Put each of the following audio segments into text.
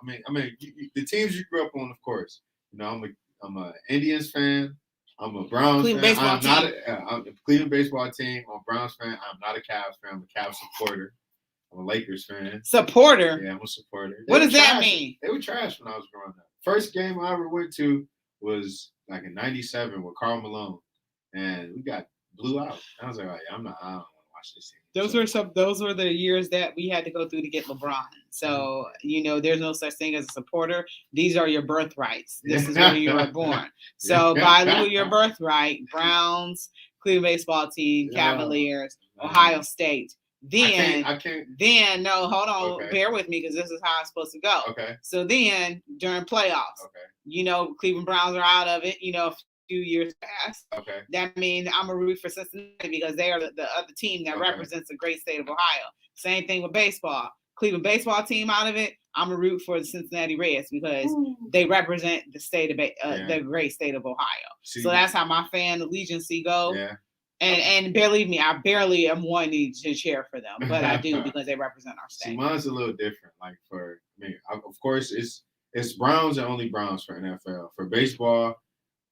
The teams you grew up on, of course. You know, I'm a Indians fan. I'm a Browns Cleveland fan. I'm a Cleveland baseball team. I'm a Browns fan. I'm not a Cavs fan. I'm a Cavs supporter. I'm a Lakers fan. Supporter? Yeah, I'm a supporter. What does that mean? They were trash when I was growing up. First game I ever went to was like in '97 with Karl Malone, and we got blew out. I was like, oh, yeah, I don't want to watch this team. Those were the years that we had to go through to get LeBron. So, you know, there's no such thing as a supporter. These are your birthrights. This is where you were born. So by your birthright, Browns, Cleveland baseball team, Cavaliers, Ohio State. Then, I can't. Then, no, hold on, bear with me because this is how it's supposed to go. Okay. So then, during playoffs, you know, Cleveland Browns are out of it. You know, a few years past. Okay. That means I'm a root for Cincinnati because they are the other team that represents the great state of Ohio. Same thing with baseball. Cleveland baseball team out of it. I'm a root for the Cincinnati Reds because they represent the state of the great state of Ohio. So that's how my fan allegiance goes. Yeah. And believe me, I barely am wanting to cheer for them, but I do because they represent our state. See, mine's a little different. Like of course, it's Browns and only Browns for NFL. For baseball,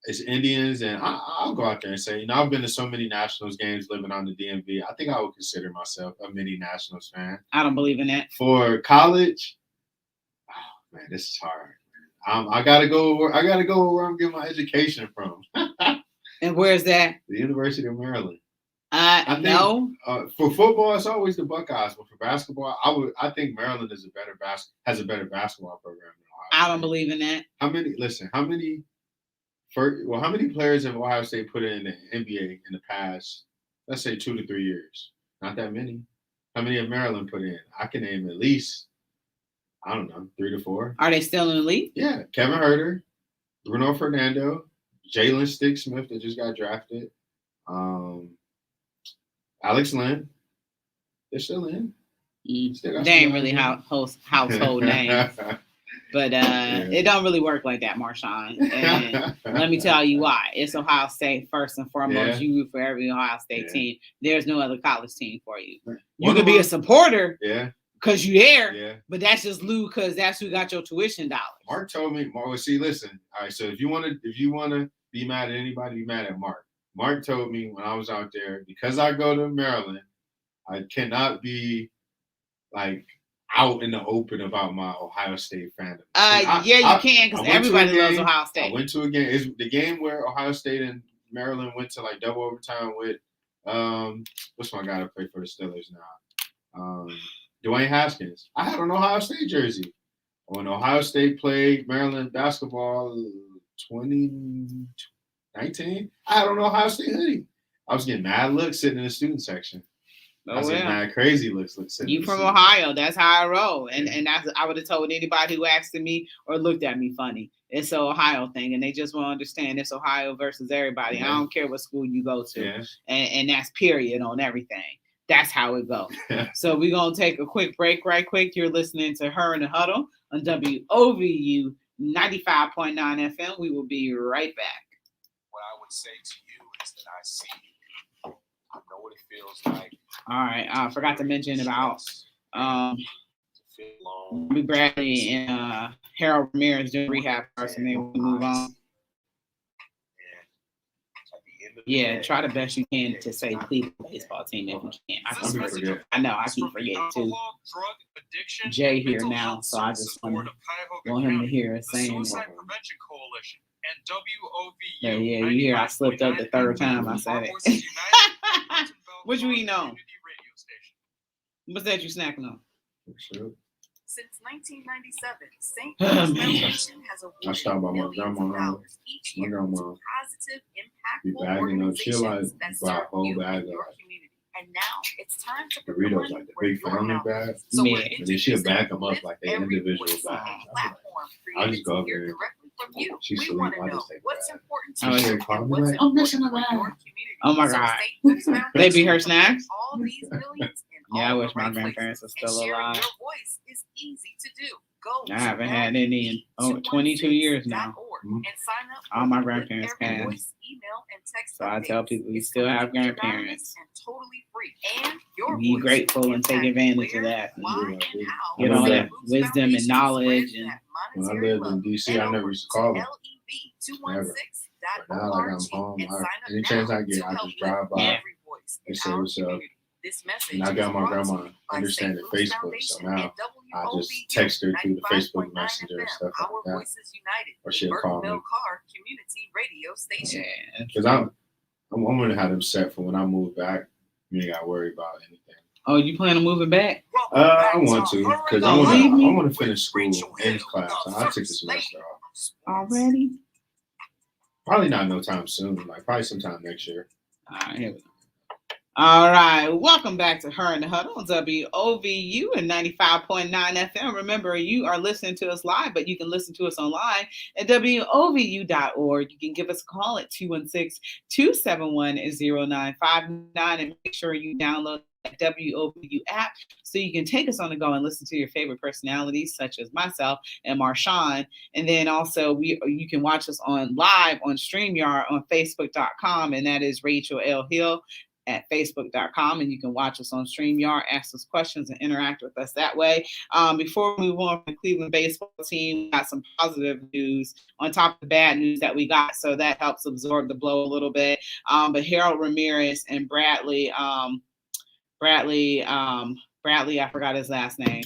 it's Indians, and I'll go out there and say, you know, I've been to so many Nationals games living on the DMV. I think I would consider myself a mini Nationals fan. I don't believe in that. For college, oh man, this is hard. I gotta go where I'm getting my education from. And where's that? The University of Maryland. I think, no. For football, it's always the Buckeyes, but for basketball, I think Maryland has a better basketball program than Ohio State. I don't believe in that. How many players have Ohio State put in the NBA in the past, let's say 2 to 3 years? Not that many. How many have Maryland put in? I can name at least, I don't know, 3 to 4. Are they still in the league? Yeah. Kevin Huerter, Bruno Fernando, Jalen Stick-Smith that just got drafted, Alex Lynn. They're still in. They ain't really household names. But it don't really work like that, Marshawn. And let me tell you why. It's Ohio State first and foremost. You root for every Ohio State team. There's no other college team for you. You could be a supporter because you're there, but that's just Lou because that's who got your tuition dollars. Mark told me, see, listen. All right, so if you want to be mad at anybody, be mad at Mark. Mark told me when I was out there, because I go to Maryland, I cannot be like out in the open about my Ohio State fandom. You can because everybody loves Ohio State. I went to a game. It's the game where Ohio State and Maryland went to like double overtime with what's my guy to play for the Steelers now? Dwayne Haskins. I had an Ohio State jersey. When Ohio State played Maryland basketball 2019, I had an Ohio State hoodie. I was getting mad looks sitting in the student section. I was getting mad crazy looks sitting. You from Ohio? That's how I roll, and that's I would have told anybody who asked me or looked at me funny. It's an Ohio thing, and they just won't understand it's Ohio versus everybody. I don't care what school you go to, and that's period on everything. That's how it goes. So we're going to take a quick break right quick. You're listening to Her in the Huddle on WOVU 95.9 FM. We will be right back. What I would say to you is that I see you. I know what it feels like. All right. I forgot to mention about Bobby Bradley and Harold Ramirez doing rehab first, and then we move on. Yeah, try the best you can to say Cleveland baseball team if you can. I keep forgetting too. Jay here now, so I just want him to hear us saying that. Yeah, you hear I slipped up the third time I said it. What you eating on? What's that you snacking on? Since 1997, St. Louis Foundation has awarded millions of dollars each year to positive, impactful organizations that serve you and your community. And now it's time to put Doritos like the big family bag. So and then she'll back them up like an individual bag. I'll just go over there. She's we want to know what's important to you and what's important for your community. Oh my God. They be her snacks? All these millions I wish my grandparents were still alive. Your voice is easy to do. Go I haven't had any in 22 years now. Mm-hmm. And sign up all my grandparents passed. voice, email, and text so I tell people we still have grandparents. And totally free. And your be grateful and take advantage of that. You know, that wisdom and knowledge. And when I lived in DC, I never used to call them. Never. But now, like I'm home, any chance I get, I just drive by and say what's up. And I got my grandma understanding Facebook, so now I just text her through the Facebook Messenger and stuff like that. Or she'll call me. Because I'm gonna have them set for when I move back. You ain't gotta worry about anything. Oh, you plan on moving back? I want to, because I want to finish school in class. I took the semester off. Already? Probably not no time soon. Like probably sometime next year. All right, here we go. All right, welcome back to Her in the Huddle on WOVU and 95.9 FM. Remember, you are listening to us live, but you can listen to us online at WOVU.org. You can give us a call at 216-271-0959 and make sure you download the WOVU app so you can take us on the go and listen to your favorite personalities such as myself and Marshawn. And then also you can watch us on live on StreamYard on Facebook.com, and that is Rachel L. Hill at Facebook.com, and you can watch us on StreamYard, ask us questions, and interact with us that way. Before we move on from the Cleveland baseball team, we got some positive news on top of the bad news that we got, so that helps absorb the blow a little bit. But Harold Ramirez and Bradley, I forgot his last name.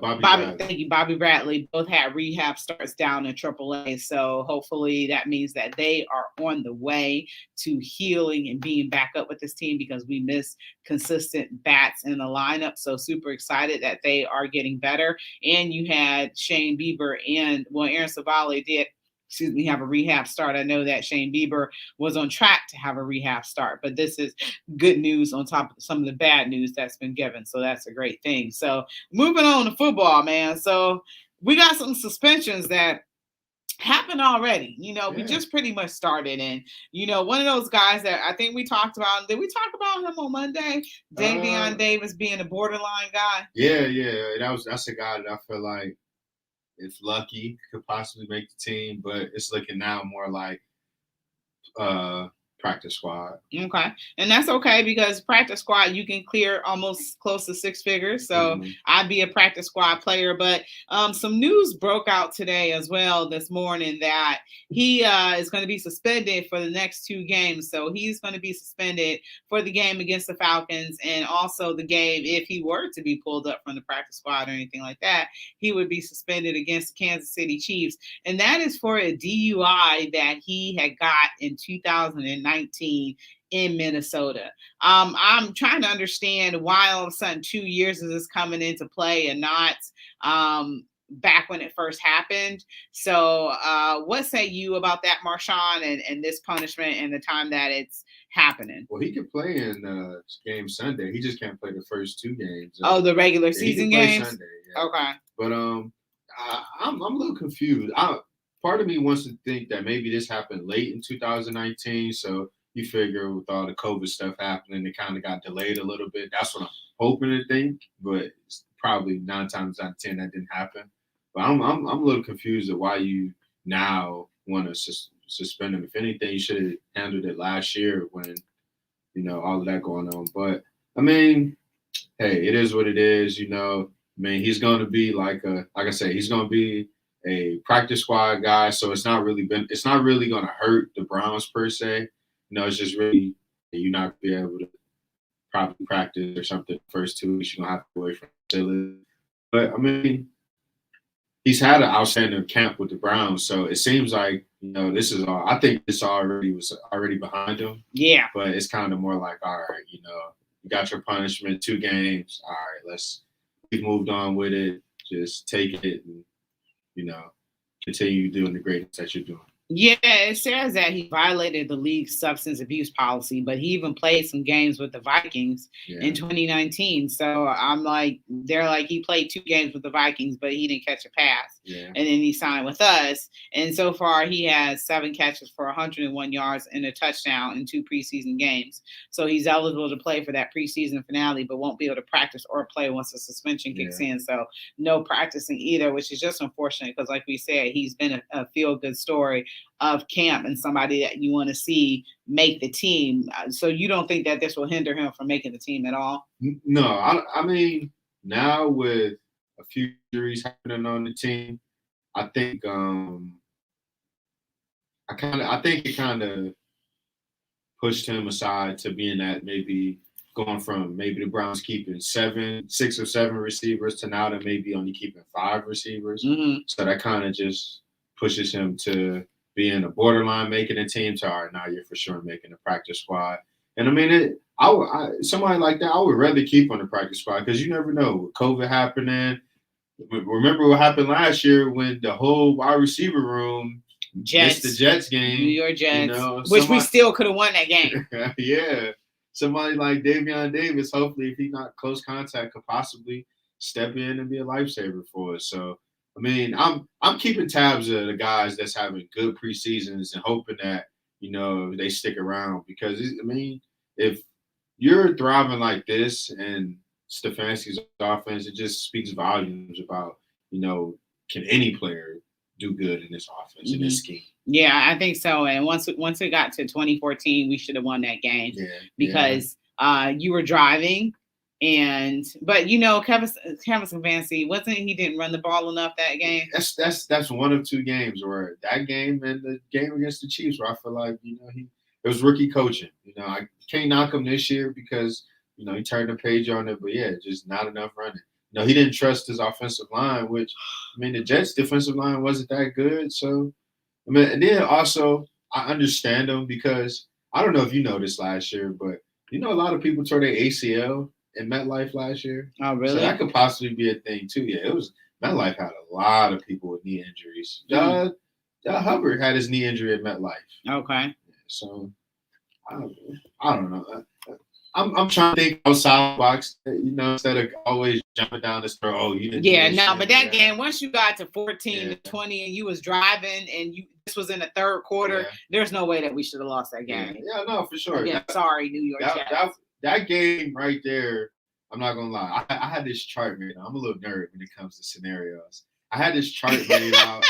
Bobby Bradley both had rehab starts down in AAA. So hopefully that means that they are on the way to healing and being back up with this team, because we miss consistent bats in the lineup. So super excited that they are getting better. And you had Shane Bieber and Aaron Savali did have a rehab start. I know that Shane Bieber was on track to have a rehab start, but this is good news on top of some of the bad news that's been given. So that's a great thing. So moving on to football, man. So we got some suspensions that happened already. We just pretty much started. And, one of those guys that I think we talked about, did we talk about him on Monday? Davion Davis being a borderline guy? Yeah. That's a guy that I feel like, if lucky, could possibly make the team, but it's looking now more like practice squad. Okay. And that's okay, because practice squad, you can clear almost close to six figures. So I'd be a practice squad player. But some news broke out today as well this morning that he is going to be suspended for the next two games. So he's going to be suspended for the game against the Falcons, and also the game, if he were to be pulled up from the practice squad or anything like that, he would be suspended against the Kansas City Chiefs. And that is for a DUI that he had got in 2019 in Minnesota. I'm trying to understand why all of a sudden 2 years is this coming into play and not back when it first happened. So what say you about that, Marshawn, and this punishment and the time that it's happening? Well, he could play in game Sunday. He just can't play the first two games. The regular season games? Sunday, Okay. But I'm a little confused. Part of me wants to think that maybe this happened late in 2019. So you figure with all the COVID stuff happening, it kind of got delayed a little bit. That's what I'm hoping to think, but it's probably 9 times out of 10 that didn't happen. But I'm a little confused at why you now want to suspend him. If anything, you should have handled it last year when, all of that going on. But I mean, hey, it is what it is. He's going to be like I say, he's going to be a practice squad guy. So it's not really going to hurt the Browns per se. It's just really you're not going to be able to probably practice or something the first 2 weeks. You're going to have to go away from the facility. But I mean, he's had an outstanding camp with the Browns, so it seems like this is all. I think this was already behind him. Yeah. But it's kind of more like, all right, you got your punishment, 2 games. All right, we've moved on with it. Just take it and continue doing the greatness that you're doing. Yeah, it says that he violated the league's substance abuse policy, but he even played some games with the Vikings in 2019. So I'm like, they're like, he played 2 games with the Vikings, but he didn't catch a pass. and then he signed with us. And so far, he has 7 catches for 101 yards and a touchdown in 2 preseason games. So he's eligible to play for that preseason finale, but won't be able to practice or play once the suspension kicks in. So no practicing either, which is just unfortunate because, like we said, he's been a feel-good story of camp and somebody that you want to see make the team. So you don't think that this will hinder him from making the team at all? No, I mean, now with a few injuries happening on the team, I think I think it kind of pushed him aside to being that maybe going from maybe the Browns keeping 6 or 7 receivers to now they're maybe only keeping 5 receivers. So that kind of just pushes him to being a borderline making a team to all right, now you're for sure making a practice squad. And I mean, somebody like that, I would rather keep on the practice squad because you never know with COVID happening. Remember what happened last year when the whole wide receiver room missed the Jets game, New York Jets, which we still could have won that game. Yeah, somebody like Davion Davis, hopefully, if he's not close contact, could possibly step in and be a lifesaver for us. So, I mean, I'm keeping tabs of the guys that's having good preseasons and hoping that they stick around because I mean, if you're thriving like this and Stefanski's offense, it just speaks volumes about, can any player do good in this offense, in this scheme? Yeah, I think so. And once it got to 2014, we should have won that game because you were driving. But Kevin Stefanski he didn't run the ball enough that game. That's one of 2 games where that game and the game against the Chiefs where I feel like, it was rookie coaching. I can't knock him this year because, he turned the page on it, but just not enough running. He didn't trust his offensive line, which, I mean, the Jets' defensive line wasn't that good. So, I mean, and then also, I understand them because I don't know if you noticed last year, but, a lot of people tore their ACL in MetLife last year. Oh, really? So that could possibly be a thing, too. Yeah, MetLife had a lot of people with knee injuries. Hubbard had his knee injury at MetLife. Okay. So, I don't know. I'm trying to think outside the box, instead of always jumping down the throat. Oh, you didn't. But that game, once you got to 14 to 20 and you was driving and this was in the third quarter, there's no way that we should have lost that game. Yeah, no, for sure. Sorry, New York Jets. That game right there, I'm not gonna lie. I had this chart made. I'm a little nerd when it comes to scenarios. I had this chart made out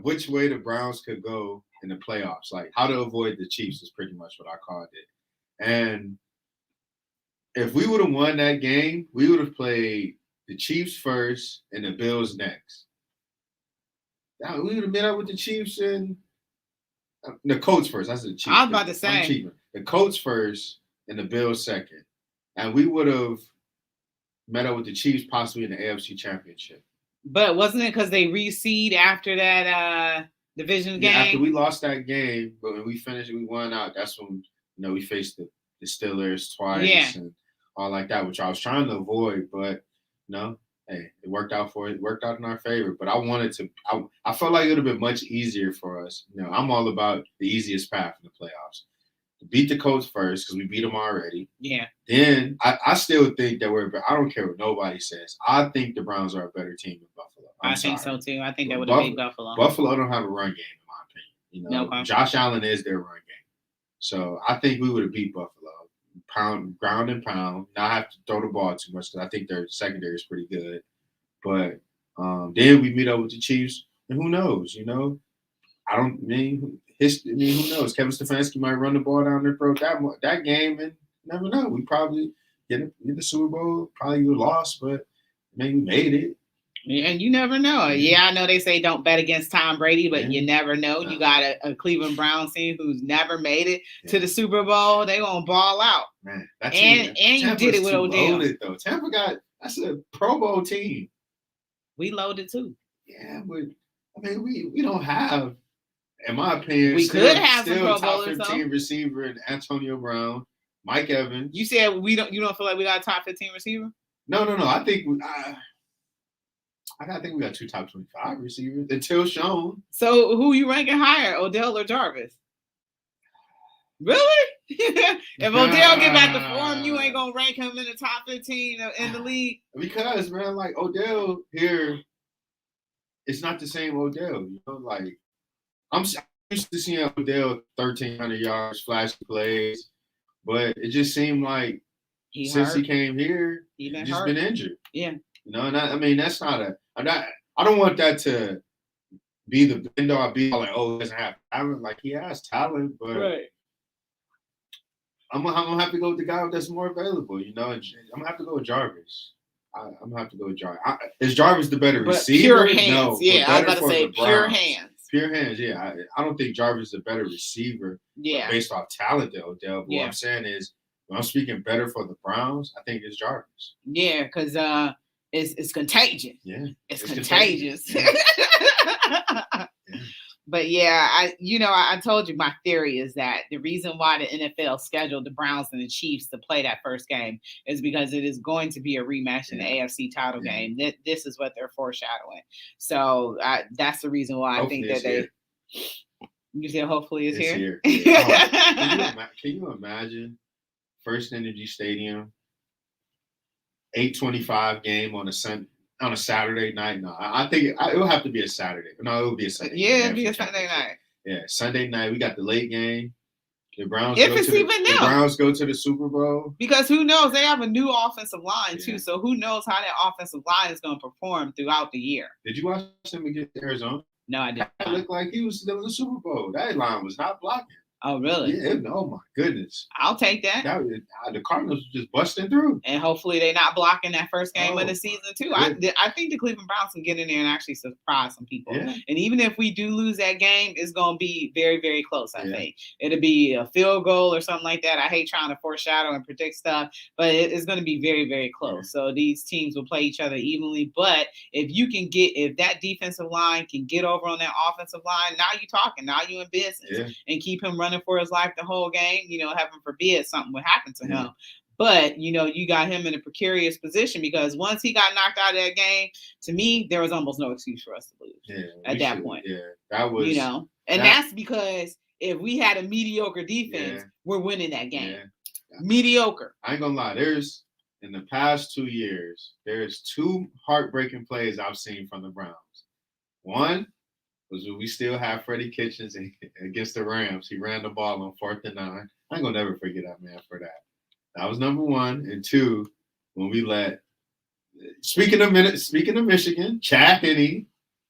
which way the Browns could go in the playoffs, like how to avoid the Chiefs is pretty much what I called it. And if we would have won that game, we would have played the Chiefs first and the Bills next. Now, we would have met up with the Chiefs and the Colts first. That's the Chiefs. I was about to say. The Colts first and the Bills second. And we would have met up with the Chiefs possibly in the AFC Championship. But wasn't it because they reseed after that division game? After we lost that game, but when we finished, we won out. That's when we faced the Steelers twice and all like that, which I was trying to avoid, but hey, it worked out for it. It worked out in our favor. But I felt like it would have been much easier for us. I'm all about the easiest path in the playoffs. To beat the Colts first because we beat them already. Yeah. Then I still think that I don't care what nobody says. I think the Browns are a better team than Buffalo. I think so too. I think that would have beat Buffalo. Buffalo don't have a run game in my opinion. Josh Allen is their run game. So I think we would have beat Buffalo. Ground and pound, not have to throw the ball too much because I think their secondary is pretty good. But then we meet up with the Chiefs, and who knows? Who knows? Kevin Stefanski might run the ball down their throat that game, and never know. We probably get the Super Bowl, probably would have lost, but maybe we made it. Yeah, and you never know. Yeah, I know they say don't bet against Tom Brady, but you never know. You got a Cleveland Browns team who's never made it to the Super Bowl. They gonna ball out. Man, and you did it with Odell. Loaded, though. Tampa that's a Pro Bowl team. We loaded too. Yeah, but I mean we don't have, in my opinion, we could have some Pro top 15 receiver in Antonio Brown, Mike Evans. You said you don't feel like we got a top 15 receiver? No. I think I think we got 2 top 25 receivers until shown. So who you ranking higher, Odell or Jarvis? Really? If Odell get back to form, you ain't gonna rank him in the top 15 in the league? Because man, like Odell here it's not the same Odell. You know, like I'm used to seeing Odell 1,300 yards, flashy plays, but it just seemed like since he came here, he's just been injured. Yeah. You know, and I mean that's not a. I don't want that to be the end all be all like, oh, he doesn't have talent. Like he has talent, but I'm gonna have to go with the guy that's more available. You know, I'm gonna have to go with Jarvis. I'm gonna have to go with Jarvis. Is Jarvis the better receiver? Pure hands. No, yeah, I was about to say pure hands. Pure hands. Yeah, I don't think Jarvis is a better receiver. Yeah, based off talent, though, Odell. But what I'm saying is, when I'm speaking better for the Browns, I think it's Jarvis. Yeah, because it's contagious. Yeah, it's contagious. Yeah. But yeah, I told you my theory is that the reason why the NFL scheduled the Browns and the Chiefs to play that first game is because it is going to be a rematch in the AFC title game. This is what they're foreshadowing. So that's the reason why hopefully I think that they. You said hopefully it's here. Can you imagine First Energy Stadium, 8:25 game on a Saturday night? No, I think it will have to be a Saturday. No, it will be a Sunday. Yeah, it'll be a Sunday night. Yeah, Sunday night. We got the late game. The Browns. The Browns go to the Super Bowl. Because who knows? They have a new offensive line too. So who knows how that offensive line is going to perform throughout the year? Did you watch them against Arizona? No, I didn't. It looked like he was still in the Super Bowl. That line was not blocking. Oh, really? Yeah. Oh, my goodness. I'll take that. The Cardinals were just busting through. And hopefully they're not blocking that first game of the season, too. I think the Cleveland Browns can get in there and actually surprise some people. Yeah. And even if we do lose that game, it's going to be very, very close, I think. It'll be a field goal or something like that. I hate trying to foreshadow and predict stuff, but it's going to be very, very close. Yeah. So these teams will play each other evenly. But if that defensive line can get over on that offensive line, now you're talking. Now you're in business. And keep him running for his life the whole game, heaven forbid something would happen to him. But, you got him in a precarious position because once he got knocked out of that game, to me, there was almost no excuse for us to lose at that point. Yeah, that was, that's because if we had a mediocre defense, we're winning that game. Yeah. Mediocre. I ain't gonna lie. In the past 2 years, there's 2 heartbreaking plays I've seen from the Browns. One was when we still have Freddie Kitchens against the Rams. He ran the ball on 4th and 9. I ain't gonna never forget that man for that. That was number 1. And 2, when we let speaking of Michigan, Chad Henne,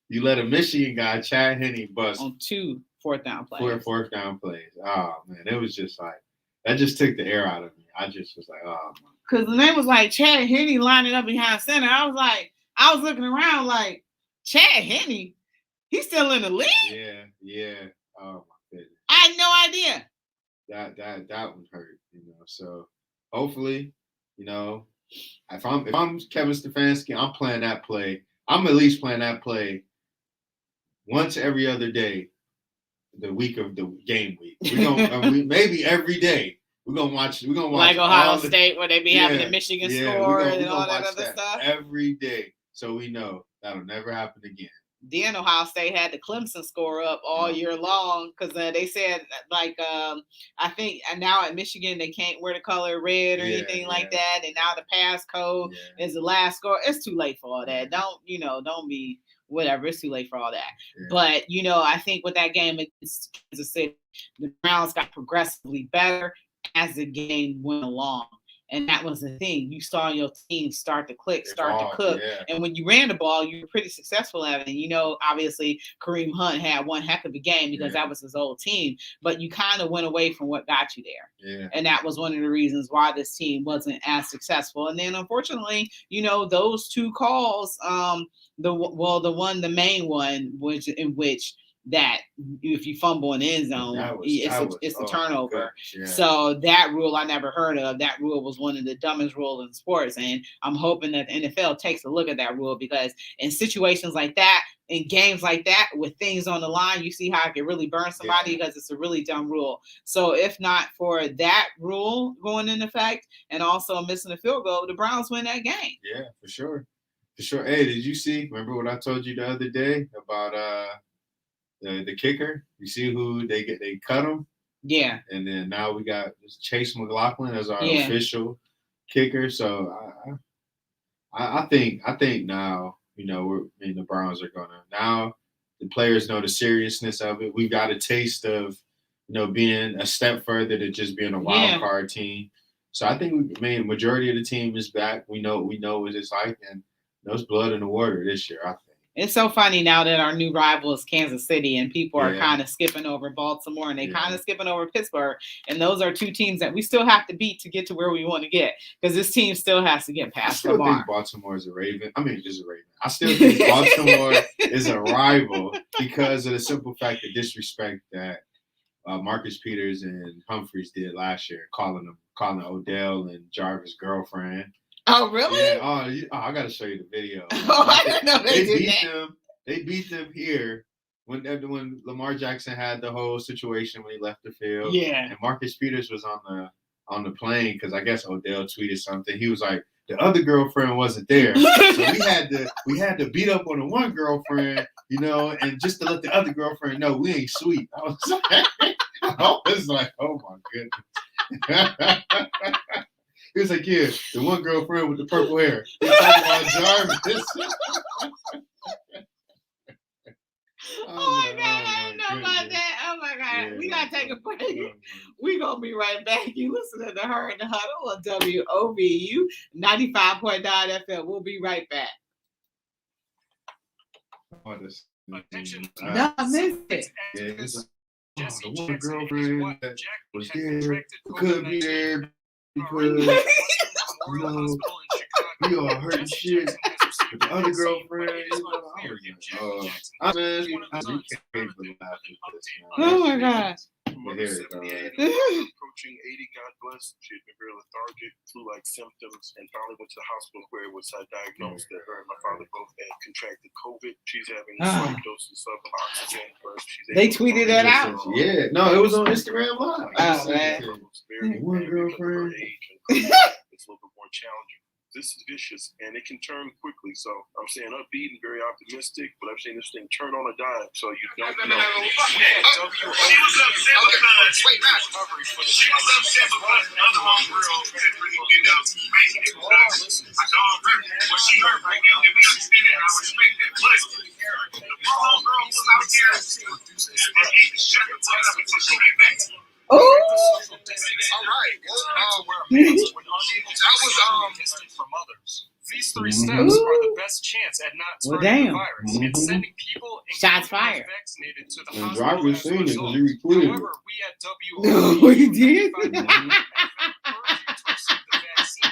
you let a Michigan guy, Chad Henne, bust on 2 4th down plays. 4th down plays. Oh man, it was just like that just took the air out of me. I just was like, oh man. Because the name was like Chad Henne lining up behind center. I was looking around like Chad Henne. He's still in the league? Yeah. Oh my goodness. I had no idea. That one hurt, So hopefully, if I'm Kevin Stefanski, I'm playing that play. I'm at least playing that play once every other day, the week of the game week. We're gonna maybe every day. We're gonna watch like Ohio State where they be having the Michigan score and all that other stuff. Every day. So we know that'll never happen again. Then Ohio State had the Clemson score up all year long because they said I think now at Michigan they can't wear the color red or anything like that, and now the pass code is the last score. It's too late for all that. Don't be whatever. It's too late for all that. Yeah. But I think with that game against Kansas City, the Browns got progressively better as the game went along. And that was the thing. You saw your team start to click, start to cook. Yeah. And when you ran the ball, you were pretty successful at it. And, obviously Kareem Hunt had one heck of a game because that was his old team. But you kind of went away from what got you there. Yeah. And that was one of the reasons why this team wasn't as successful. And then, unfortunately, those 2 calls, the main one, which that if you fumble in the end zone, it's a turnover. Yeah. So that rule I never heard of. That rule was one of the dumbest rules in sports. And I'm hoping that the NFL takes a look at that rule because in situations like that, in games like that, with things on the line, you see how it can really burn somebody because it's a really dumb rule. So if not for that rule going into effect and also missing a field goal, the Browns win that game. Yeah, for sure. Hey, did you remember what I told you the other day about the kicker? You see who they cut him? Yeah. And then now we got Chase McLaughlin as our official kicker. So I think now, the Browns are gonna now. The players know the seriousness of it. We got a taste of, being a step further to just being a wild card team. So I think majority of the team is back. We know what it's like, and there's blood in the water this year, I think. It's so funny now that our new rival is Kansas City, and people are kind of skipping over Baltimore, and they kind of skipping over Pittsburgh. And those are two teams that we still have to beat to get to where we want to get, because this team still has to get past Lamar. I still think Baltimore is a Raven. I mean, just a Raven. I still think Baltimore is a rival because of the simple fact of disrespect that Marcus Peters and Humphreys did last year, calling Odell and Jarvis' girlfriend. Oh, really? Yeah. I got to show you the video. I didn't know they beat them. They beat them here when Lamar Jackson had the whole situation when he left the field. Yeah. And Marcus Peters was on the plane because I guess Odell tweeted something. He was like, the other girlfriend wasn't there, so we had to beat up on the one girlfriend, and just to let the other girlfriend know we ain't sweet. I was like, oh my goodness. He was like, yeah, the one girlfriend with the purple hair. He's talking about Jarvis. Oh my God, I didn't know about that. Oh my God. We got to take a break. We're going to be right back. You listening to Her in the Huddle on WOVU 95.9 FM. We'll be right back. No, I missed it. Yeah, the one girlfriend that was there could be there because we all hurt shit. But the other girlfriend, oh my God. Approaching 80, God bless. She had been very lethargic, flu-like symptoms, and finally went to the hospital where it was diagnosed that her and my father both had contracted COVID. She's having slight doses of oxygen. They tweeted that out. Yeah, no, it was on Instagram Live. Oh, man. One girlfriend. It's a little bit more challenging. This is vicious, and it can turn quickly. So I'm saying upbeat and very optimistic, but I'm saying this thing turn on a dime, so you don't know. She was upset because the other homegirl couldn't really make it because I saw her when she hurt right now, and we understand that. I respect that. But the homegirl was out there and he shut the fuck up until she get back. Oh, all right. That was from others. These three steps are the best chance at not spreading the virus and sending people shots fired vaccinated to the And hospital. Jarvis seen it because he retweeted it. However, we at no, he did.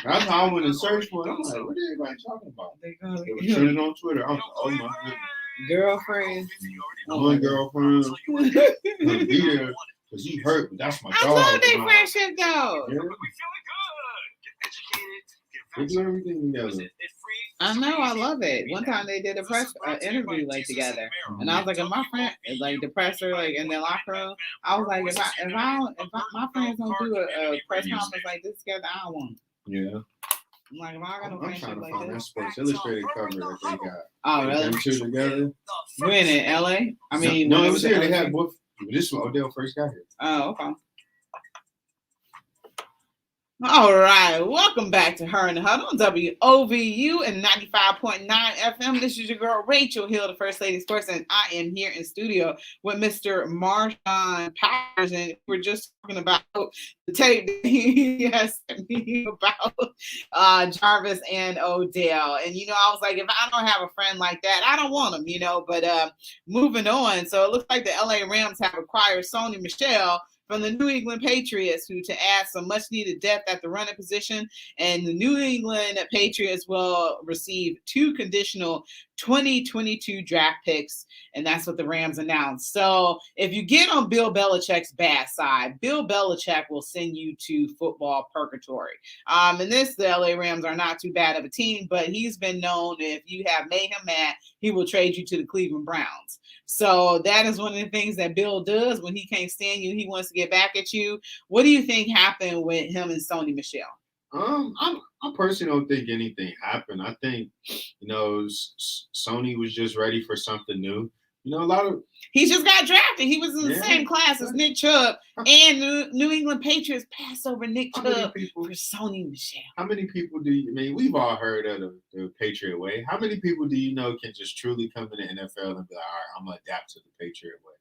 That's how I went and searched for it. I'm like, what are everybody talking about? It was trending on Twitter. I was like, oh my goodness. Girlfriend. One girlfriend. Be there because he hurt, but that's my dog. I love their friendship though. Yeah. We feeling good. Get educated. They do everything together. I know, I love it. One time they did a press interview like together, and I was like, if my friend is like the presser like in the locker room, I was like, if my friends don't do a press conference like this together, I don't want. Yeah. I'm like, if I got no I'm trying friendship to like find that this. Sports Illustrated cover that they got. Oh, really? Them two together. When in LA? I mean, no, it was here. They had both. This was Odell first got here. Oh, okay. All right, welcome back to Her in the Huddle on WOVU and 95.9 FM. This is your girl Rachel Hill, the First Lady Sports, and I am here in studio with Mr. Marshawn Powers, and we're just talking about the tape that he has sent me about Jarvis and Odell. And I was like, if I don't have a friend like that, I don't want him, But moving on, so it looks like the LA Rams have acquired Sony Michel from the New England Patriots, who to add some much-needed depth at the running position. And the New England Patriots will receive 2 conditional 2022 draft picks, and that's what the Rams announced. So if you get on Bill Belichick's bad side, Bill Belichick will send you to football purgatory. And the LA Rams are not too bad of a team, but he's been known, if you have made him mad, he will trade you to the Cleveland Browns. So that is one of the things that Bill does when he can't stand you. He wants to get back at you. What do you think happened with him and Sony Michel? I personally don't think anything happened. I think, Sony was just ready for something new. You know, a lot of he just got drafted. He was in the same class as Nick Chubb, and New England Patriots passed over Nick Chubb for Sony Michel. How many people do you? I mean, we've all heard of the Patriot way. How many people do you know can just truly come in the NFL and be like, all right, I'm gonna adapt to the Patriot way?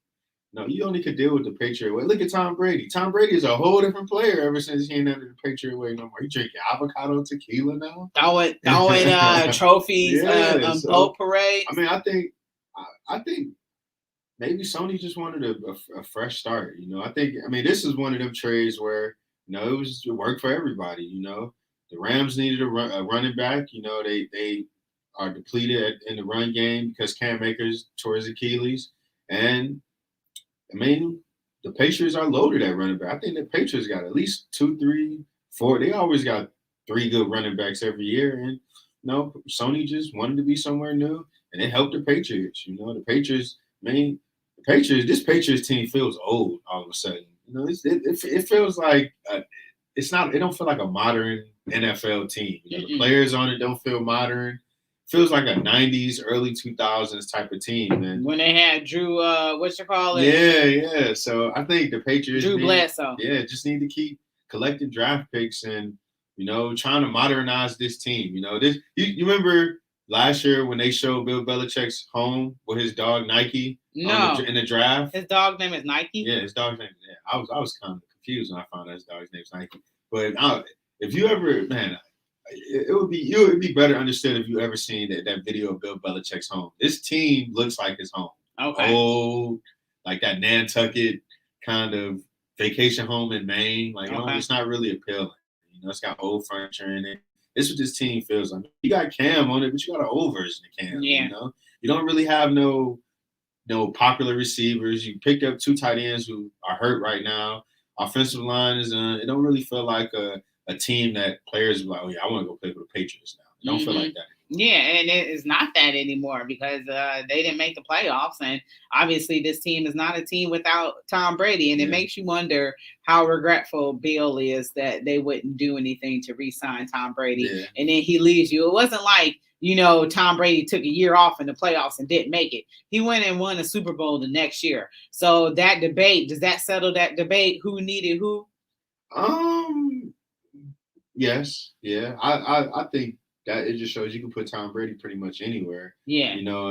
No, you only could deal with the Patriot way. Look at Tom Brady. Tom Brady is a whole different player ever since he ain't under the Patriot way no more. He drinking avocado tequila now. Throwing trophies, boat parades. I mean, I think maybe Sony just wanted a fresh start. You know, I mean, this is one of them trades where, you know, it worked for everybody. You know, the Rams needed a running back. You know, they are depleted in the run game because Cam Akers tore his Achilles. And, I mean, the Patriots are loaded at running back. I think the Patriots got at least 2, 3, 4. They always got 3 good running backs every year. And, you know, Sony just wanted to be somewhere new. And it helped the Patriots. You know, the Patriots, man, this Patriots team feels old all of a sudden. You know, it feels like it don't feel like a modern NFL team. You know, the players on it don't feel modern. Feels like a 90s, early 2000s type of team, man. When they had Drew, Yeah. So I think the Patriots Drew Bledsoe. Yeah, just need to keep collecting draft picks and, you know, trying to modernize this team. You know, this you remember last year when they showed Bill Belichick's home with his dog Nike in the draft? His dog name is Nike? Yeah, his dog's name. Yeah, I was kind of confused when I found out his dog's name is Nike. But if you ever, man, it would be better understood if you ever seen that video of Bill Belichick's home. This team looks like his home. Okay. Old, like that Nantucket kind of vacation home in Maine. Like, you know, it's not really appealing. You know, it's got old furniture in it. This is what this team feels like. You got Cam on it, but you got an old version of Cam. Yeah. You know, you don't really have no popular receivers. You picked up 2 tight ends who are hurt right now. Offensive line is it don't really feel like a team that players are like, oh yeah, I want to go play for the Patriots now. It don't feel like that. Yeah, and it is not that anymore because they didn't make the playoffs, and obviously this team is not a team without Tom Brady, and it makes you wonder how regretful Bill is that they wouldn't do anything to re-sign Tom Brady, and then he leaves you. It wasn't like, you know, Tom Brady took a year off in the playoffs and didn't make it. He went and won a Super Bowl the next year. So that debate, does that settle that debate? Who needed who? Yes, yeah. I think that it just shows you can put Tom Brady pretty much anywhere. Yeah. You know,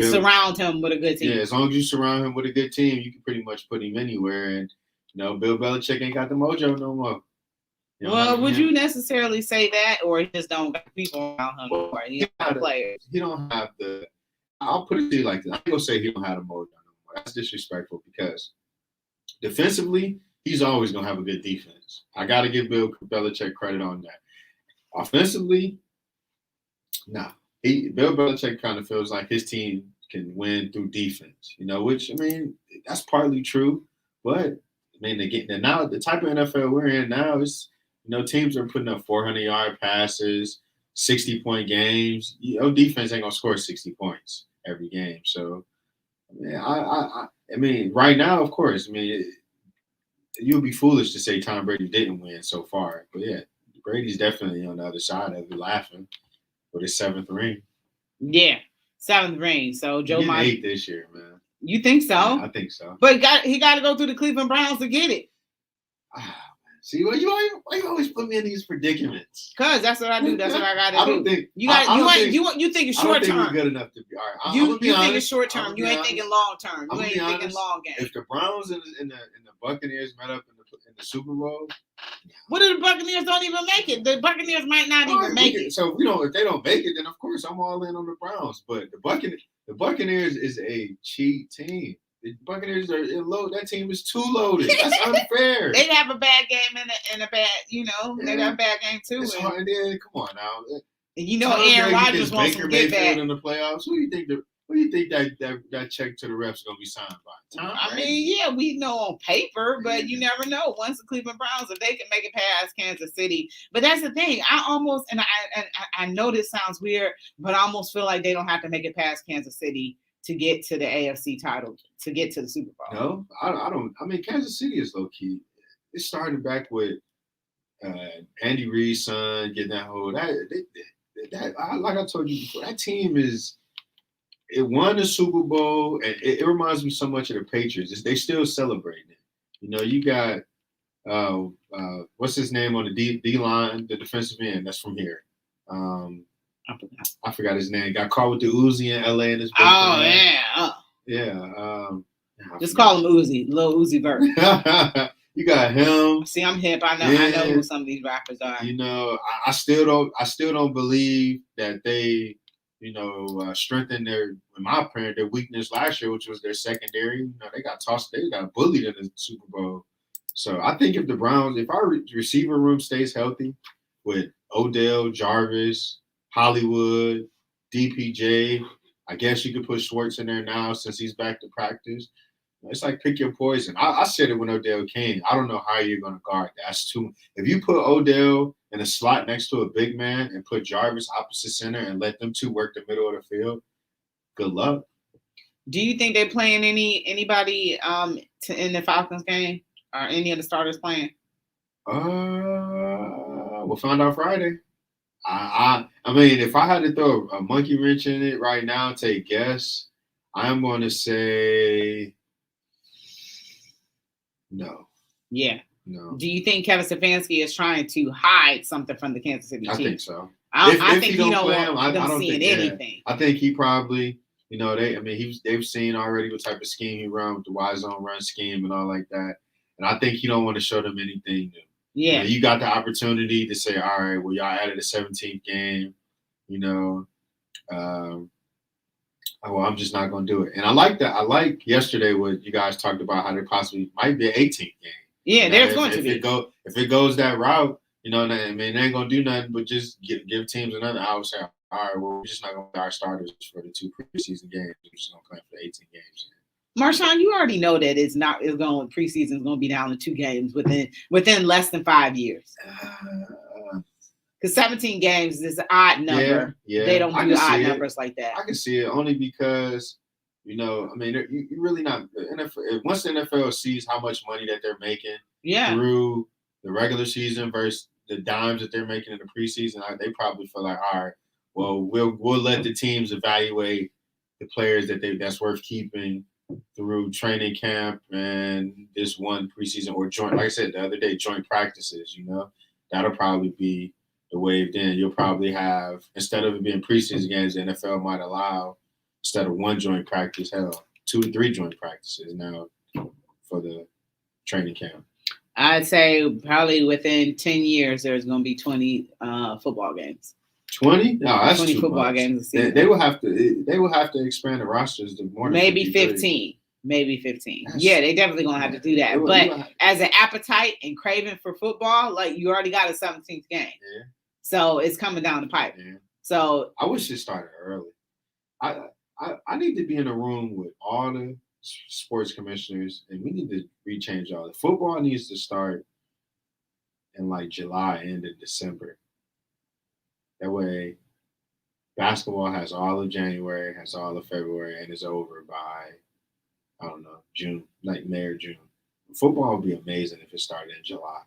surround him with a good team. Yeah, as long as you surround him with a good team, you can pretty much put him anywhere. And, you know, Bill Belichick ain't got the mojo no more. You know, would you necessarily say that, or he just don't got people around him anymore? He don't have players. He don't have the. I'll put it to you like this. I ain't gonna say he don't have the mojo no more. That's disrespectful because defensively, he's always gonna have a good defense. I got to give Bill Belichick credit on that. Offensively, nah. Bill Belichick kind of feels like his team can win through defense. You know, which I mean, that's partly true, but I mean, now the type of NFL we're in now is. You know, teams are putting up 400-yard passes, 60-point games. Your defense ain't gonna score 60 points every game. So, I mean, right now, of course, I mean, you'll be foolish to say Tom Brady didn't win so far. But yeah, Brady's definitely on the other side of it, laughing with his 7th ring. Yeah, 7th ring. So Joe might 8 this year, man. You think so? Yeah, I think so. But he got to go through the Cleveland Browns to get it. See, why you always put me in these predicaments? Cause that's what I do. That's what I gotta do. Think you think it's short term. Good enough to be all right. You think it's short term. You ain't thinking long term. You ain't thinking long game. If the Browns and the Buccaneers met up in the Super Bowl, what if the Buccaneers don't even make it? The Buccaneers might not even make it. So if they don't make it, then of course I'm all in on the Browns. But the Buccaneers is a cheat team. The Buccaneers are low. That team is too loaded. That's unfair. They have a bad game and a bad, you know, they got a bad game too. It's hard. Yeah, come on now. And you know, Aaron Rodgers wants to get back in the playoffs. Who do you think that check to the refs is gonna be signed by? Tom Brady? I mean, yeah, we know on paper, but you never know. Once the Cleveland Browns, if they can make it past Kansas City, but that's the thing. I know this sounds weird, but I almost feel like they don't have to make it past Kansas City to get to the AFC title, to get to the Super Bowl. No, I don't. I mean, Kansas City is low key. It started back with Andy Reid's son getting that whole that like I told you before. That team is it won the Super Bowl, and it reminds me so much of the Patriots. They still celebrating it. You know, you got what's his name on the D line, the defensive end that's from here. I forgot his name. Got caught with the Uzi in LA in his birthday. Oh yeah. Yeah. Just call him Uzi, Lil Uzi Vert. You got him. See, I'm hip. I know who some of these rappers are. You know, I still don't believe that they, you know, strengthened in my opinion, their weakness last year, which was their secondary. You know, they got bullied in the Super Bowl. So I think if the Browns, if our receiver room stays healthy with Odell, Jarvis, Hollywood, DPJ, I guess you could put Schwartz in there now since he's back to practice. It's like pick your poison. I said it when Odell came. I don't know how you're going to guard that. That's too. If you put Odell in a slot next to a big man and put Jarvis opposite center and let them two work the middle of the field, good luck. Do you think they're playing anybody in the Falcons game? Are any of the starters playing? We'll find out Friday. I mean, if I had to throw a monkey wrench in it right now, take a guess, I'm going to say no. Yeah. No. Do you think Kevin Stefanski is trying to hide something from the Kansas City Chiefs? I think so. I think he don't want them seeing anything. I think he probably, you know, they've seen already what type of scheme he run with the Y zone run scheme and all like that. And I think he don't want to show them anything new. Yeah. You know, you got the opportunity to say, all right, well, y'all added a 17th game, you know. Well, I'm just not going to do it. And I like that. I like yesterday what you guys talked about, how there possibly might be an 18th game. Yeah, you know, there's going to be. If it goes that route, you know, I mean, they ain't going to do nothing but just give teams another. I would say, all right, well, we're just not going to play our starters for the 2 preseason games. We're just going to play for the 18 games. Marshawn, you already know that preseason is going to be down to 2 games within less than 5 years. Because 17 games is an odd number. Yeah. They don't do odd numbers like that. I can see it only because, you know, I mean, you really not – once the NFL sees how much money that they're making through the regular season versus the dimes that they're making in the preseason, they probably feel like, all right, well, we'll let the teams evaluate the players that's worth keeping through training camp and this one preseason or joint, like I said the other day, joint practices, you know. That'll probably be the wave then. You'll probably have, instead of it being preseason games, the NFL might allow, instead of 1 joint practice, 2 to 3 joint practices now for the training camp. I'd say probably within 10 years, there's going to be 20 football games. 20? No, that's 20 too football much. games a season. They will have to expand the rosters to more than maybe 53. 15. Maybe 15. Yeah, they definitely gonna have to do that. But as an appetite and craving for football, like you already got a 17th game. Yeah. So it's coming down the pipe. Yeah. So I wish it started early. I need to be in a room with all the sports commissioners, and we need to rechange all the football needs to start in like July, end of December. That way, basketball has all of January, has all of February, and is over by, I don't know, June, like May or June. Football would be amazing if it started in July.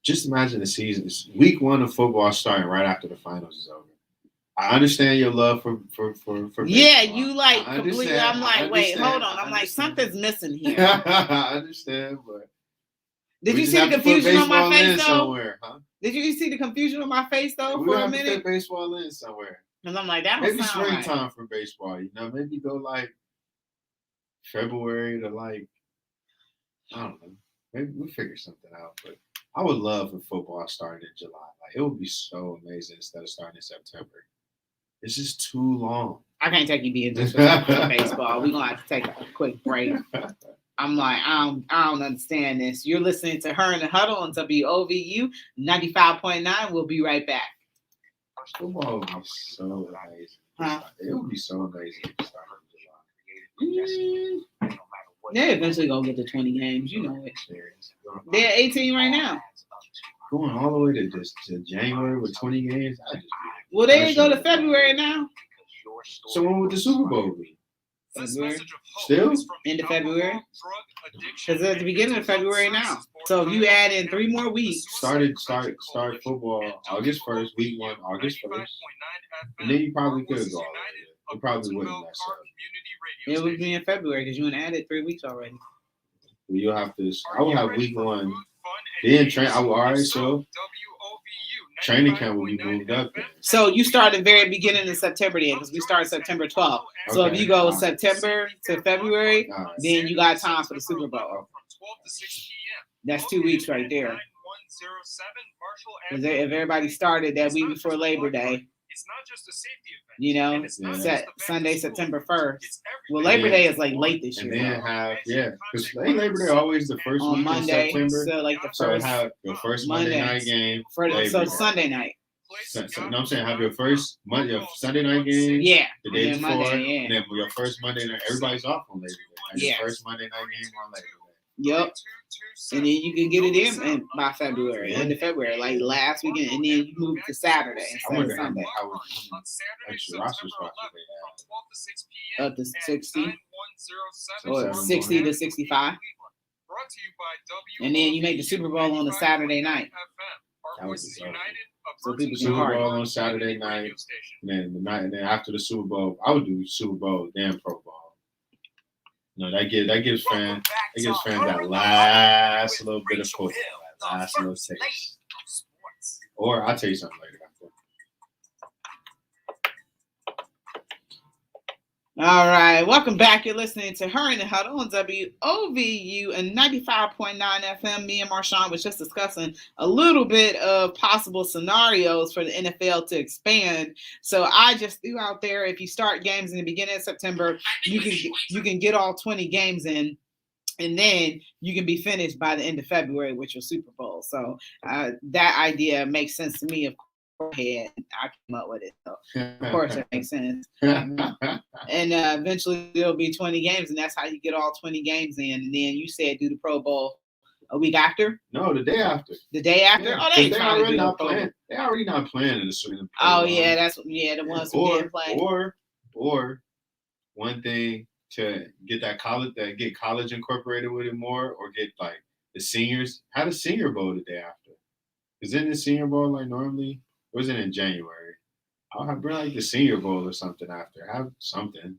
Just imagine the season. Week 1 of football starting right after the finals is over. I understand your love for baseball. Yeah, you like completely. I'm like, wait, hold on. I'm like, something's missing here. I understand, but did you see the confusion on my face though? Somewhere, huh? Did you see the confusion on my face though we for a have minute? To fit baseball in somewhere. Because I'm like, that maybe don't sound springtime right. for baseball. You know, maybe go like February to like, I don't know. Maybe we'll figure something out. But I would love for football starting in July. Like, it would be so amazing instead of starting in September. It's just too long. I can't take you being disrespectful to baseball. We're going to have to take a quick break. I'm like, I don't understand this. You're listening to Her in the Huddle on WOVU 95.9. We'll be right back. Football would be so amazing. Huh? It would be so amazing if it started in July. They're eventually going to get to 20 games. You know it. They're 18 right now. Going all the way to January with 20 games? Well, they didn't go to February now. So when would the Super Bowl be? February. Still? End of February? Because at the beginning of February now. So if you add in 3 more weeks. Start football August 1st, week 1, August 1st. And then you probably could go all the way. It probably wouldn't mess up. It would be in February because you added 3 weeks already. You'll have to. I will have week 1. Then train. I will. All right. So training camp will be moved up. Then. So you start at the very beginning of September then, because we start September 12th. So if you go September to February, then you got time for the Super Bowl. That's 2 weeks right there. If everybody started that week before Labor Day, Sunday, September 1st. Well, Labor Day is like late this year. And then because Labor Day always the first week Monday, in September. So like the first. So have your first Monday night game. So Sunday night. I'm saying have your first your Sunday night game. Yeah. The day before, Monday, and then your first Monday night. Everybody's off on Labor Day. Your first Monday night game on Labor Day. Yep. And then you can get it in by February, end of February, like last weekend, and then you move to Saturday instead of Sunday. Extra roster spots they have. Up to 60, or 60 to 65. And then you make the Super Bowl on a Saturday night. That was the so people can Super Bowl on Saturday night, and then after the Super Bowl, I would do Super Bowl, then Pro Bowl. That gives fans that last little bit of football, that last little taste. Or I'll tell you something later. All right, welcome back. You're listening to Her in the Huddle on WOVU and 95.9 FM. Me and Marshawn was just discussing a little bit of possible scenarios for the NFL to expand. So I just threw out there, if you start games in the beginning of September, you can get all 20 games in, and then you can be finished by the end of February with your Super Bowl. So that idea makes sense to me, of course. I came up with it, so of course it makes sense. And eventually there'll be 20 games, and that's how you get all 20 games in. And then you said do the Pro Bowl a week after? No, the day after. The day after? Yeah, oh, they already not playing. They already not playing in the Super Bowl. Oh yeah, the ones who didn't play. Or one thing to get get college incorporated with it more, or get like the seniors. Have a Senior Bowl the day after. Is in the Senior Bowl like normally? Or was it in January? I'll bring like the Senior Bowl or something after. Have something.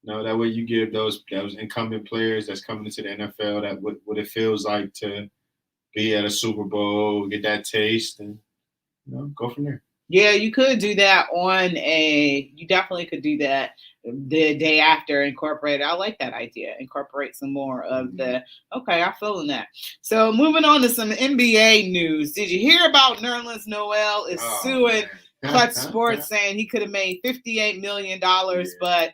That way you give those incumbent players that's coming into the NFL that what it feels like to be at a Super Bowl, get that taste, and go from there. Yeah, you could do that you definitely could do that the day after, incorporate. I like that idea. Incorporate some more of okay, I'm feeling that. So moving on to some NBA news. Did you hear about Nerlens Noel is suing Clutch Sports, saying he could have made $58 million, but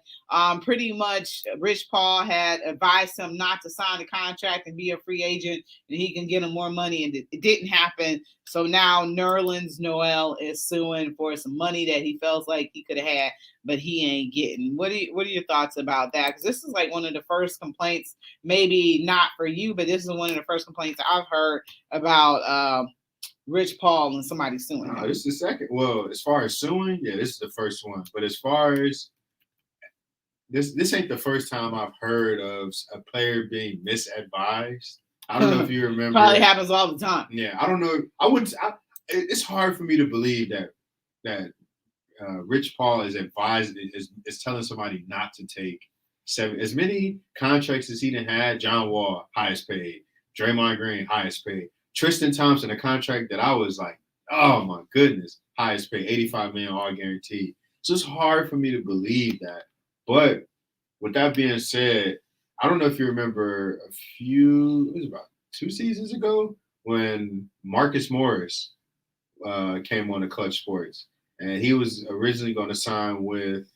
pretty much Rich Paul had advised him not to sign a contract and be a free agent, and he can get him more money, and it didn't happen. So now Nerlens Noel is suing for some money that he feels like he could have had, but he ain't getting. What are your thoughts about that? Because this is like one of the first complaints, maybe not for you, but this is one of the first complaints I've heard about Rich Paul and somebody suing him. This is the second. Well, as far as suing, yeah, this is the first one. But as far as this ain't the first time I've heard of a player being misadvised. I don't know if you remember. Probably happens all the time. Yeah, I don't know. It's hard for me to believe that Rich Paul is telling somebody not to take as many contracts as he done had. John Wall, highest paid. Draymond Green, highest paid. Tristan Thompson, a contract that I was like, oh my goodness, highest paid, $85 million all guaranteed. So it's hard for me to believe that. But with that being said, I don't know if you remember it was about 2 seasons ago when Marcus Morris came on to Clutch Sports, and he was originally going to sign with,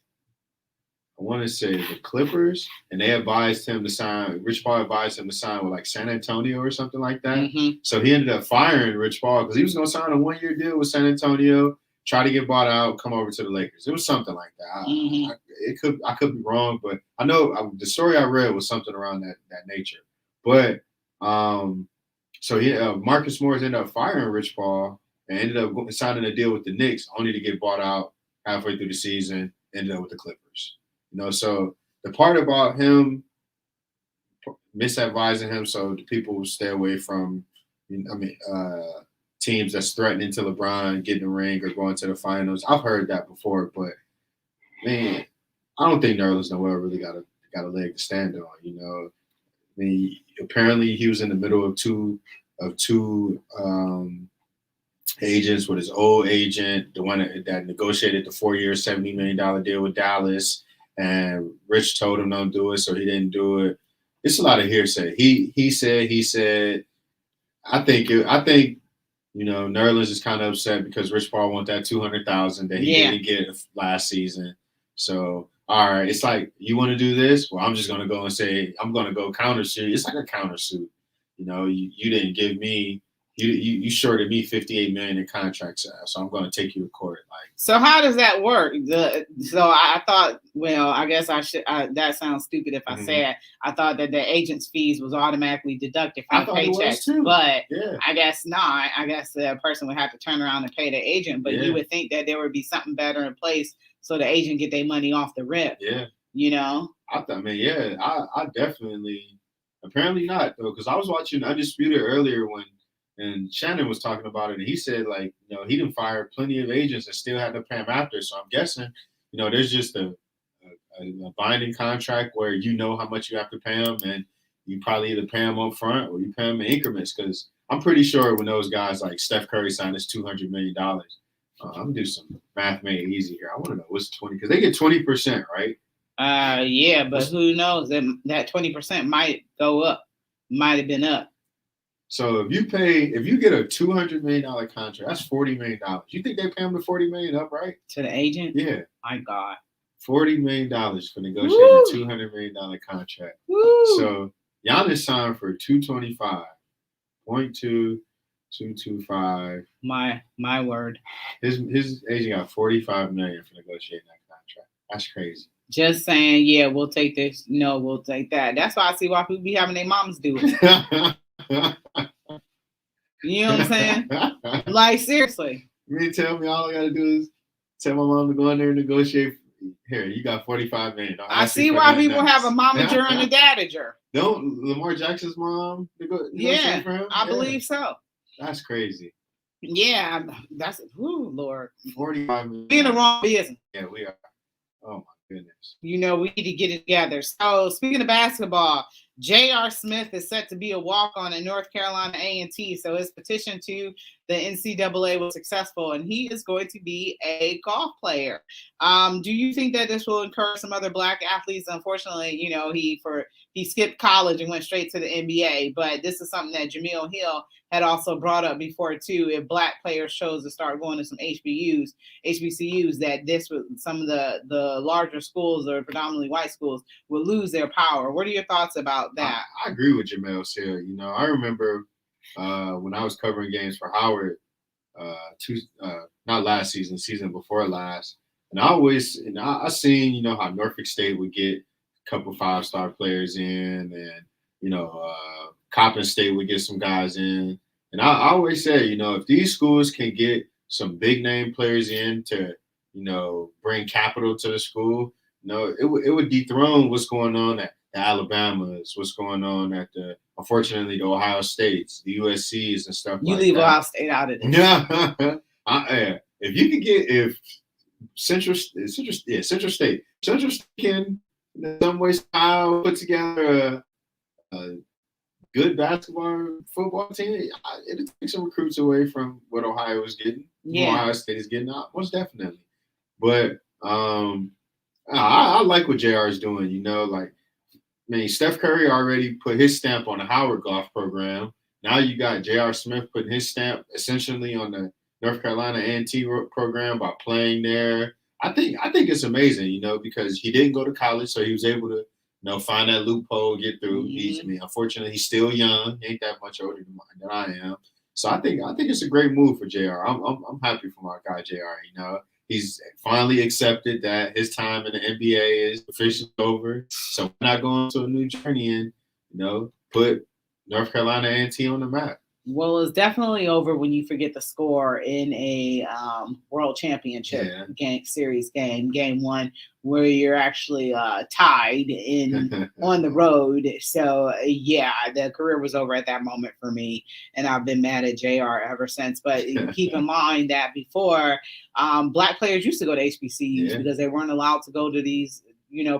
I want to say, the Clippers, and they advised him to sign. Rich Paul advised him to sign with like San Antonio or something like that. Mm-hmm. So he ended up firing Rich Paul because he was going to sign a 1-year deal with San Antonio, try to get bought out, come over to the Lakers. It was something like that. I could be wrong, but I know the story I read was something around that nature. But so Marcus Morris ended up firing Rich Paul and ended up signing a deal with the Knicks, only to get bought out halfway through the season. Ended up with the Clippers. So the part about him misadvising him, so the people will stay away from, teams that's threatening to LeBron getting a ring or going to the finals. I've heard that before, but man, I don't think Nerlens Noel really got a leg to stand on. You know, I mean, apparently he was in the middle of two agents with his old agent, the one that negotiated the 4-year, $70 million deal with Dallas, and Rich told him don't do it, so he didn't do it. It's a lot of hearsay. He said. I think you know, Nerlens is kind of upset because Rich Paul want that $200,000 that he didn't get last season. So, all right, it's like, you want to do this? Well, I'm just going to go and say, I'm going to go countersuit. It's like a countersuit. You know, you didn't give me, you shorted me $58 million in contract sales, so I'm going to take you to court. Like, so how does that work? So I thought, well, I guess I should. That sounds stupid if I said I thought that the agent's fees was automatically deducted from the paychecks, but I guess not. I guess the person would have to turn around and pay the agent, but you would think that there would be something better in place so the agent get their money off the rip. Yeah, you know. I definitely. Apparently not though, because I was watching Undisputed earlier and Shannon was talking about it, and he said, like, you know, he didn't fire plenty of agents and still had to pay them after. So I'm guessing, you know, there's just a binding contract where you know how much you have to pay them, and you probably either pay them up front or you pay them in increments. Because I'm pretty sure when those guys like Steph Curry signed his $200 million, I'm gonna do some math made easy here. I want to know what's 20, because they get 20%, right? Yeah, but who knows? That 20% might go up, might have been up. So if you get a $200 million contract, that's $40 million. You think they pay him the $40 million up, right? To the agent? Yeah. My God. $40 million for negotiating a $200 million contract. Woo. So Giannis signed for $225.225. My word. His agent got $45 million for negotiating that contract. That's crazy. Just saying, yeah, we'll take this. No, we'll take that. That's why I see why people be having their moms do it. You know what I'm saying? Like, seriously. You mean tell me all I gotta do is tell my mom to go in there and negotiate? Here, you got $45 million. I see why people have a momager and a dadager. Don't Lamar Jackson's mom negotiate for him? I believe so. That's crazy. Yeah, that's Lord. $45 million. We in the wrong business. Yeah, we are. Oh my goodness. You know, we need to get it together. So speaking of basketball, J.R. Smith is set to be a walk-on at North Carolina A&T. So his petition to the NCAA was successful, and he is going to be a golf player. Do you think that this will encourage some other Black athletes? Unfortunately, you know, he skipped college and went straight to the NBA. But this is something that Jamil Hill had also brought up before too. If Black players chose to start going to some HBCUs, that this would, some of the larger schools or predominantly white schools will lose their power. What are your thoughts about that? I agree with Jamil here. You know, I remember when I was covering games for Howard, not last season before last, and I seen, you know, how Norfolk State would get a couple 5-star players in, and you know, Coppin State would get some guys in, and I always say, you know, if these schools can get some big name players in to, you know, bring capital to the school, you know, it would dethrone what's going on at the Alabamas, what's going on at unfortunately, the Ohio States, the USCs and stuff like that. You leave Ohio State out of it. Yeah. If you could get, Central State can, in some way, somehow put together a good basketball, football team, it'll take some recruits away from what Ohio is getting. Yeah. Ohio State is getting out, most definitely. But I like what JR is doing, you know, like, I mean, Steph Curry already put his stamp on the Howard golf program. Now you got J.R. Smith putting his stamp essentially on the North Carolina A&T program by playing there. I think it's amazing, you know, because he didn't go to college, so he was able to, you know, find that loophole, get through. I mean, unfortunately, he's still young. He ain't that much older than I am. So I think it's a great move for J.R. I'm happy for my guy J.R. You know. He's finally accepted that his time in the NBA is officially over. So we're not going to a new journey and, you know, put North Carolina A&T on the map. Well, it's definitely over when you forget the score in a world championship game one, where you're actually tied in on the road. So yeah, the career was over at that moment for me, and I've been mad at JR ever since. But keep in mind that before, Black players used to go to HBCUs because they weren't allowed to go to these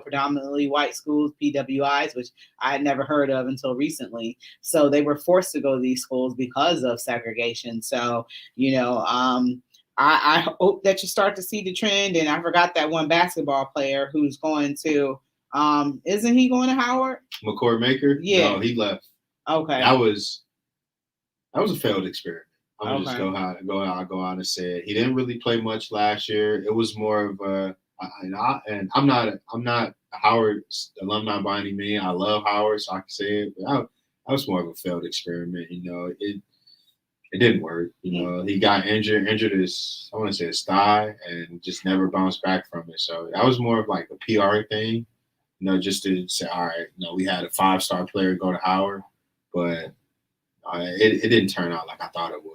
predominantly white schools, PWIs, which I had never heard of until recently. So they were forced to go to these schools because of segregation. So, I hope that you start to see the trend. And I forgot that one basketball player who's going to, isn't he going to Howard? McCord Maker? Yeah. No, he left. Okay. That was a failed experiment. I'm gonna just go out and say it. He didn't really play much last year. It was more of a, and I'm not a Howard alumni by any means. I love Howard, so I can say it. But that was more of a failed experiment. It didn't work. He got injured his, I want to say his thigh, and just never bounced back from it. So that was more of like a PR thing, just to say, all right, we had a 5-star player go to Howard, but it didn't turn out like I thought it would.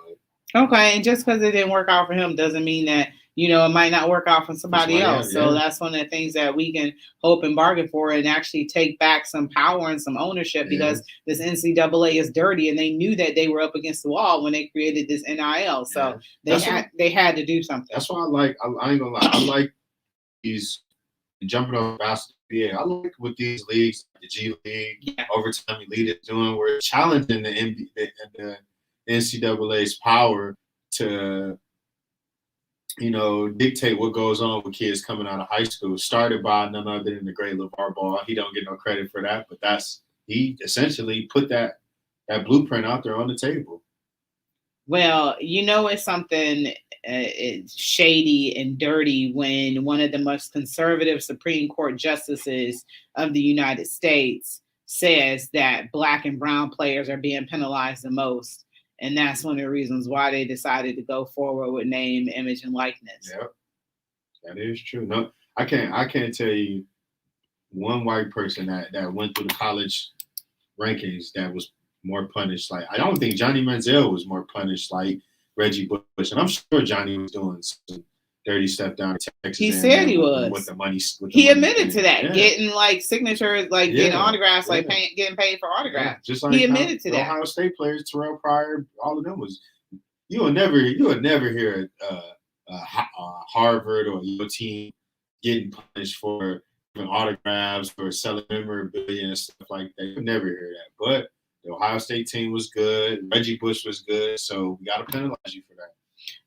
Okay, and just because it didn't work out for him doesn't mean that it might not work out for somebody else. So that's one of the things that we can hope and bargain for, and actually take back some power and some ownership, because this NCAA is dirty, and they knew that they were up against the wall when they created this NIL. So they had to do something. That's why I ain't gonna lie. I like these jumping on basketball. Yeah, I like what these leagues, the G League, Overtime Elite is doing. We're challenging the NCAA's power to, dictate what goes on with kids coming out of high school. Started by none other than the great LeVar Ball. He don't get no credit for that, but he essentially put that blueprint out there on the table. Well, it's something it's shady and dirty when one of the most conservative Supreme Court justices of the United States says that Black and brown players are being penalized the most. And that's one of the reasons why they decided to go forward with name, image, and likeness. Yep, that is true. No, I can't tell you one white person that went through the college rankings that was more punished. Like, I don't think Johnny Manziel was more punished like Reggie Bush, and I'm sure Johnny was doing some dirty stuff down in Texas. He said he was. With the money. He admitted to that, getting signatures, getting autographs, getting paid for autographs. Yeah. Just like he admitted to that. Ohio State players, Terrell Pryor, all of them was. You would never hear Harvard or your team getting punished for autographs or selling memorabilia and stuff like that. You would never hear that, but the Ohio State team was good. Reggie Bush was good. So we got to penalize you for that.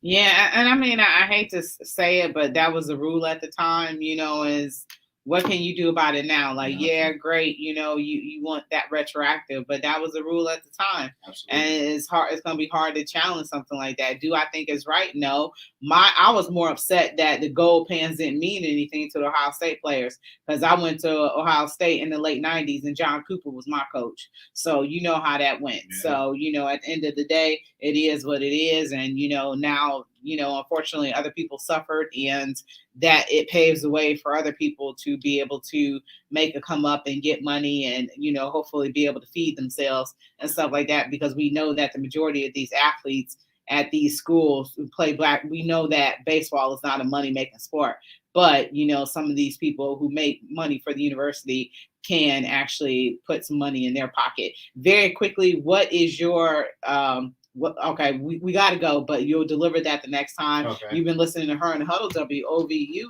Yeah. And I mean, I hate to say it, but that was the rule at the time, is what can you do about it now? Like, great. You want that retroactive, but that was the rule at the time. Absolutely. And it's hard. It's going to be hard to challenge something like that. Do I think it's right? No. I was more upset that the gold pans didn't mean anything to the Ohio State players, because I went to Ohio State in the late 90s and John Cooper was my coach. So you know how that went. Yeah. So, at the end of the day, it is what it is. And, now, unfortunately other people suffered, and that it paves the way for other people to be able to make a come up and get money and, hopefully be able to feed themselves and stuff like that, because we know that the majority of these athletes at these schools who play Black, we know that baseball is not a money-making sport. But, some of these people who make money for the university can actually put some money in their pocket. Very quickly, what is your we got to go, but you'll deliver that the next time. Okay. You've been listening to Her in the Huddle, WOVU